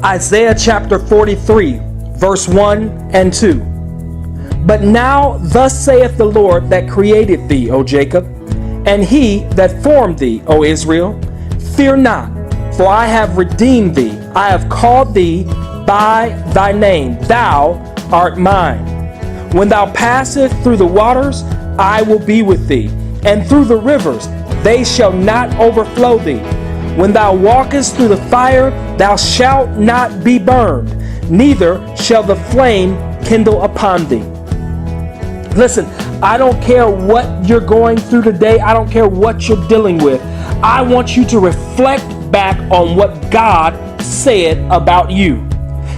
Isaiah chapter 43, verse 1 and 2. But now thus saith the Lord that created thee, O Jacob, and he that formed thee, O Israel, fear not, for I have redeemed thee. I have called thee by thy name. Thou art mine. When thou passest through the waters, I will be with thee, and through the rivers, they shall not overflow thee. When thou walkest through the fire, thou shalt not be burned, neither shall the flame kindle upon thee. Listen, I don't care what you're going through today. I don't care what you're dealing with. I want you to reflect back on what God said about you.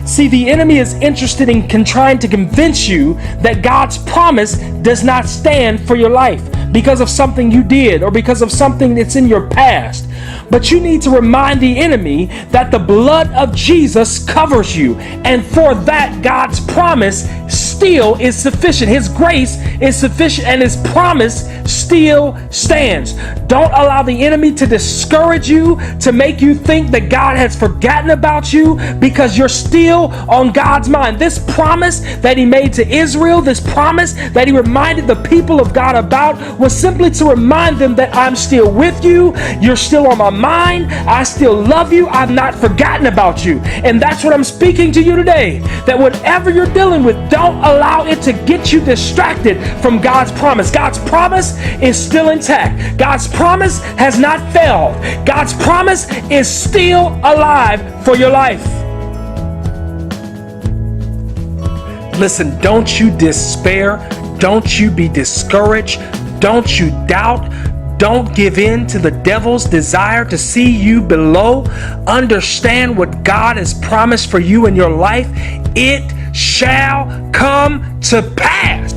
See, the enemy is interested in trying to convince you that God's promise does not stand for your life because of something you did or because of something that's in your past. But you need to remind the enemy that the blood of Jesus covers you. And for that, God's promise still is sufficient. His grace is sufficient and his promise still stands. Don't allow the enemy to discourage you, to make you think that God has forgotten about you, because you're still on God's mind. This promise that he made to Israel, this promise that he reminded the people of God about, was simply to remind them that I'm still with you. You're still on my mind. I still love you. I've not forgotten about you. And that's what I'm speaking to you today, that whatever you're dealing with, don't allow it to get you distracted from God's promise. God's promise is still intact. God's promise has not failed. God's promise is still alive for your life. Listen, don't you despair. Don't you be discouraged. Don't you doubt. Don't give in to the devil's desire to see you below. Understand what God has promised for you in your life. It shall come to pass.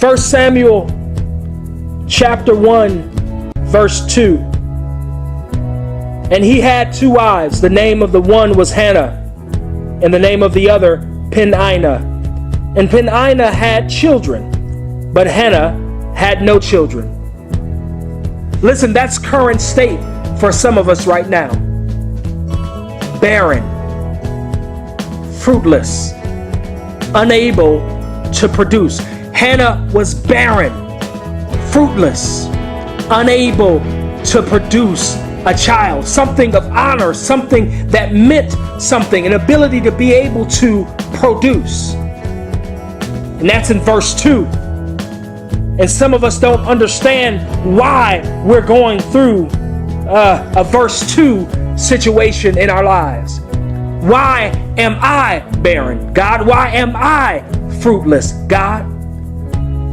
1 Samuel chapter 1, verse 2. And he had 2 wives. The name of the one was Hannah, and the name of the other Peninnah. And Peninnah had children, but Hannah had no children. Listen, that's current state for some of us right now. Barren, fruitless, unable to produce. Hannah was barren, fruitless, unable to produce a child, something of honor, something that meant something, an ability to be able to produce. And that's in verse 2. And some of us don't understand why we're going through a verse 2 situation in our lives. Why am I barren, God? Why am I fruitless, God?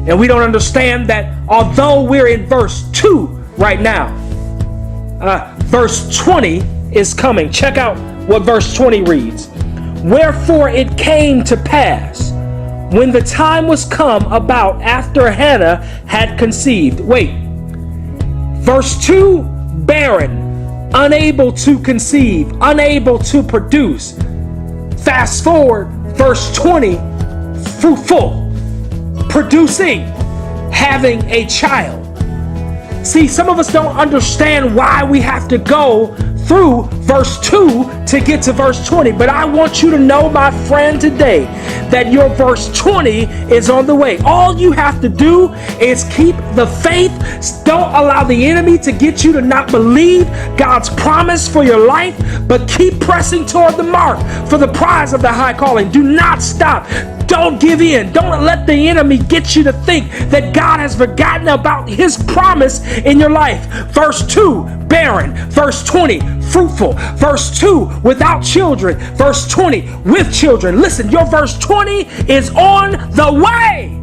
And we don't understand that although we're in verse 2 right now, verse 20 is coming. Check out what verse 20 reads. Wherefore it came to pass, when the time was come about after Hannah had conceived. Wait. Verse 2, barren, unable to conceive, unable to produce. Fast forward, verse 20, fruitful, producing, having a child. See, some of us don't understand why we have to go through verse 2 to get to verse 20. But I want you to know, my friend, today that your verse 20 is on the way. All you have to do is keep the faith. Don't allow the enemy to get you to not believe God's promise for your life, but keep pressing toward the mark for the prize of the high calling. Do not stop. Don't give in. Don't let the enemy get you to think that God has forgotten about his promise in your life. Verse 2, barren. Verse 20, fruitful. Verse 2, without children. Verse 20, with children. Listen, your verse 20 is on the way.